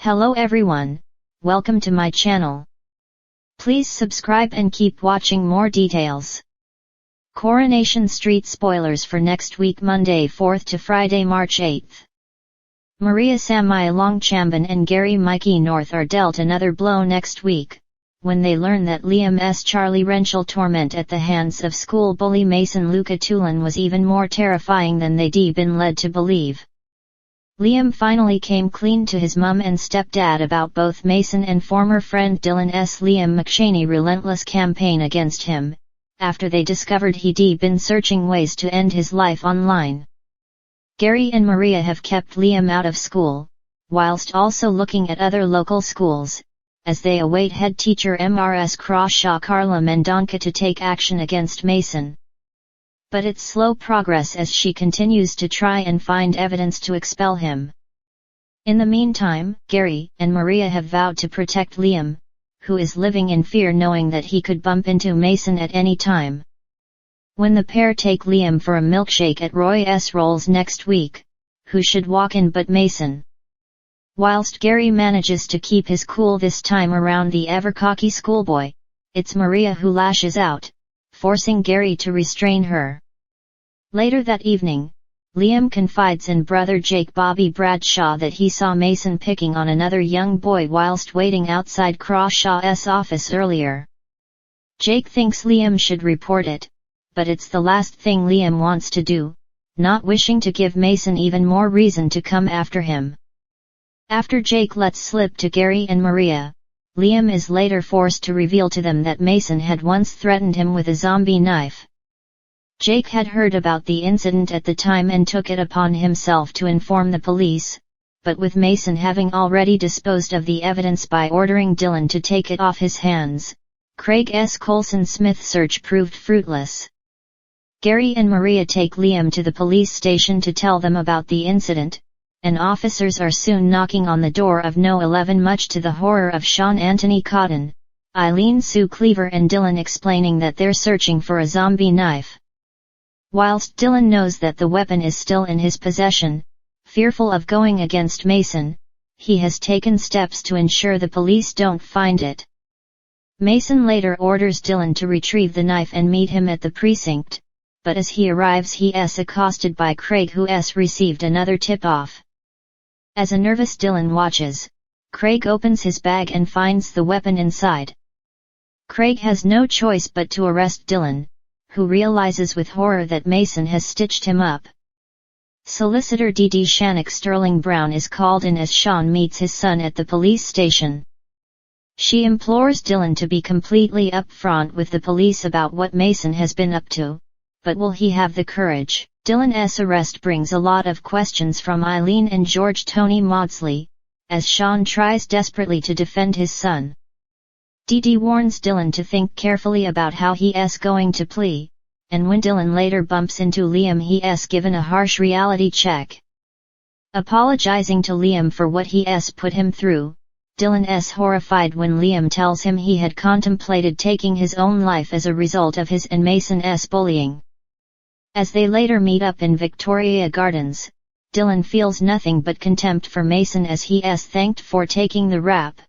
Hello everyone, welcome to my channel. Please subscribe and keep watching more details. Coronation Street spoilers for next week Monday 4th to Friday March 8th. Maria Samai Longchamban and Gary Mikey North are dealt another blow next week, when they learn that Liam's Charlie Renchel torment at the hands of school bully Mason Luca Tulin was even more terrifying than they'd been led to believe. Liam finally came clean to his mum and stepdad about both Mason and former friend Dylan's Liam McShaney relentless campaign against him, after they discovered he'd been searching ways to end his life online. Gary and Maria have kept Liam out of school, whilst also looking at other local schools, as they await head teacher Mrs. Crawshaw Carla Mendonca to take action against Mason. But it's slow progress as she continues to try and find evidence to expel him. In the meantime, Gary and Maria have vowed to protect Liam, who is living in fear knowing that he could bump into Mason at any time. When the pair take Liam for a milkshake at Roy's Rolls next week, who should walk in but Mason? Whilst Gary manages to keep his cool this time around the ever-cocky schoolboy, it's Maria who lashes out, forcing Gary to restrain her. Later that evening, Liam confides in brother Jake Bobby Bradshaw that he saw Mason picking on another young boy whilst waiting outside Crawshaw's office earlier. Jake thinks Liam should report it, but it's the last thing Liam wants to do, not wishing to give Mason even more reason to come after him. After Jake lets slip to Gary and Maria, Liam is later forced to reveal to them that Mason had once threatened him with a zombie knife. Jake had heard about the incident at the time and took it upon himself to inform the police, but with Mason having already disposed of the evidence by ordering Dylan to take it off his hands, Craig's Colson Smith search proved fruitless. Gary and Maria take Liam to the police station to tell them about the incident, and officers are soon knocking on the door of No. 11 much to the horror of Sean Anthony Cotton, Eileen Sue Cleaver and Dylan explaining that they're searching for a zombie knife. Whilst Dylan knows that the weapon is still in his possession, fearful of going against Mason, he has taken steps to ensure the police don't find it. Mason later orders Dylan to retrieve the knife and meet him at the precinct, but as he arrives he is accosted by Craig who has received another tip-off. As a nervous Dylan watches, Craig opens his bag and finds the weapon inside. Craig has no choice but to arrest Dylan, who realizes with horror that Mason has stitched him up. Solicitor Dee Shannock Sterling Brown is called in as Sean meets his son at the police station. She implores Dylan to be completely upfront with the police about what Mason has been up to, but will he have the courage? Dylan's arrest brings a lot of questions from Eileen and George Tony Maudsley, as Sean tries desperately to defend his son. Dee warns Dylan to think carefully about how he is going to plea, and when Dylan later bumps into Liam he is given a harsh reality check. Apologizing to Liam for what he has put him through, Dylan is horrified when Liam tells him he had contemplated taking his own life as a result of his and Mason's bullying. As they later meet up in Victoria Gardens, Dylan feels nothing but contempt for Mason as he is thanked for taking the rap.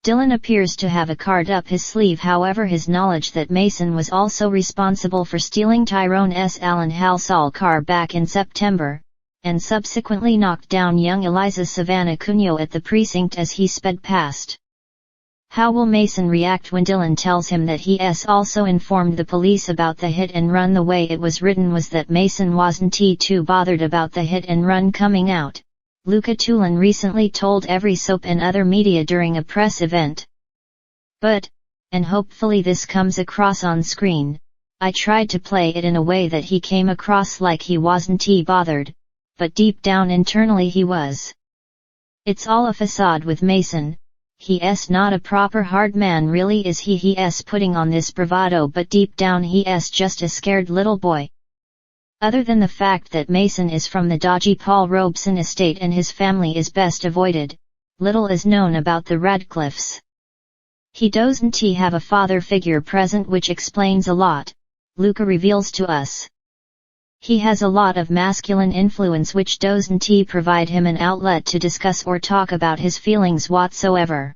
Dylan appears to have a card up his sleeve, however his knowledge that Mason was also responsible for stealing Tyrone's Alan Halsall car back in September, and subsequently knocked down young Eliza Savannah Cunyo at the precinct as he sped past. How will Mason react when Dylan tells him that he has also informed the police about the hit and run? The way it was written was that Mason wasn't too bothered about the hit and run coming out, Luca Tulin recently told Every Soap and other media during a press event. But, and hopefully this comes across on screen, I tried to play it in a way that he came across like he wasn't bothered, but deep down internally he was. It's all a facade with Mason. He's not a proper hard man really, is he? He's putting on this bravado, but deep down he's just a scared little boy. Other than the fact that Mason is from the dodgy Paul Robeson estate and his family is best avoided, little is known about the Radcliffes. He doesn't have a father figure present, which explains a lot, Luca reveals to us. He has a lot of masculine influence which doesn't provide him an outlet to discuss or talk about his feelings whatsoever.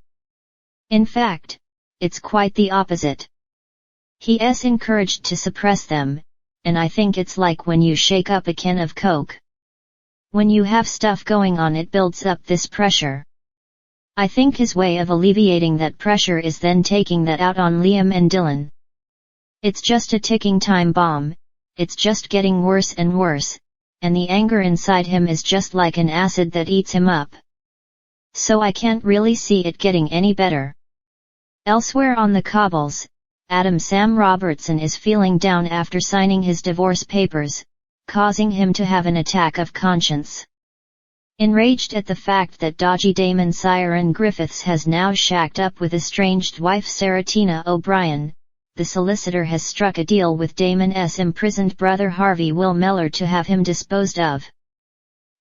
In fact, it's quite the opposite. He's encouraged to suppress them, and I think it's like when you shake up a can of Coke. When you have stuff going on, it builds up this pressure. I think his way of alleviating that pressure is then taking that out on Liam and Dylan. It's just a ticking time bomb, it's just getting worse and worse, and the anger inside him is just like an acid that eats him up. So I can't really see it getting any better. Elsewhere on the cobbles, Adam Sam Robertson is feeling down after signing his divorce papers, causing him to have an attack of conscience. Enraged at the fact that dodgy Damon Siren Griffiths has now shacked up with estranged wife Sarah Tina O'Brien, the solicitor has struck a deal with Damon's imprisoned brother Harvey Will Meller to have him disposed of.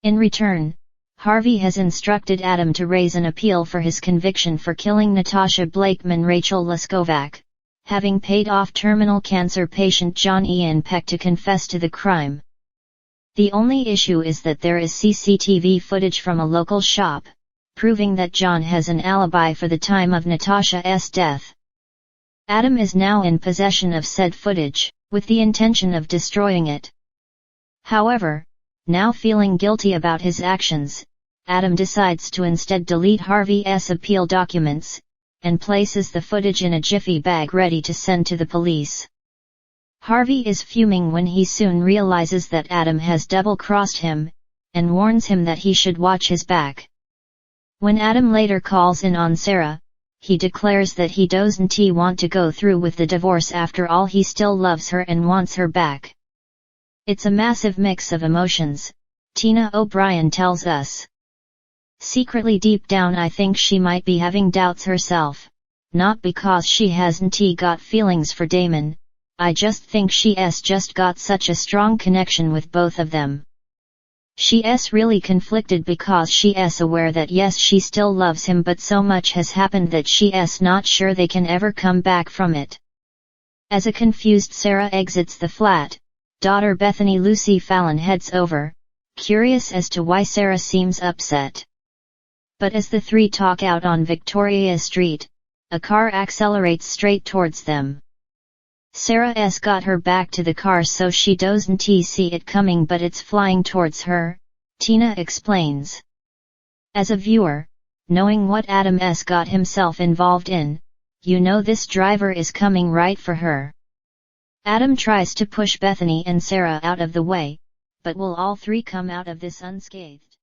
In return, Harvey has instructed Adam to raise an appeal for his conviction for killing Natasha Blakeman Rachel Leskovac, having paid off terminal cancer patient John Ian Peck to confess to the crime. The only issue is that there is CCTV footage from a local shop, proving that John has an alibi for the time of Natasha's death. Adam is now in possession of said footage, with the intention of destroying it. However, now feeling guilty about his actions, Adam decides to instead delete Harvey's appeal documents, and places the footage in a jiffy bag ready to send to the police. Harvey is fuming when he soon realizes that Adam has double-crossed him, and warns him that he should watch his back. When Adam later calls in on Sarah, he declares that he doesn't want to go through with the divorce after all. He still loves her and wants her back. It's a massive mix of emotions, Tina O'Brien tells us. Secretly deep down I think she might be having doubts herself, not because she hasn't got feelings for Damon, I just think she's just got such a strong connection with both of them. She's really conflicted because she's aware that yes, she still loves him, but so much has happened that she's not sure they can ever come back from it. As a confused Sarah exits the flat, daughter Bethany Lucy Fallon heads over, curious as to why Sarah seems upset. But as the three talk out on Victoria Street, a car accelerates straight towards them. Sarah's got her back to the car so she doesn't see it coming, but it's flying towards her, Tina explains. As a viewer, knowing what Adam's got himself involved in, you know this driver is coming right for her. Adam tries to push Bethany and Sarah out of the way, but will all three come out of this unscathed?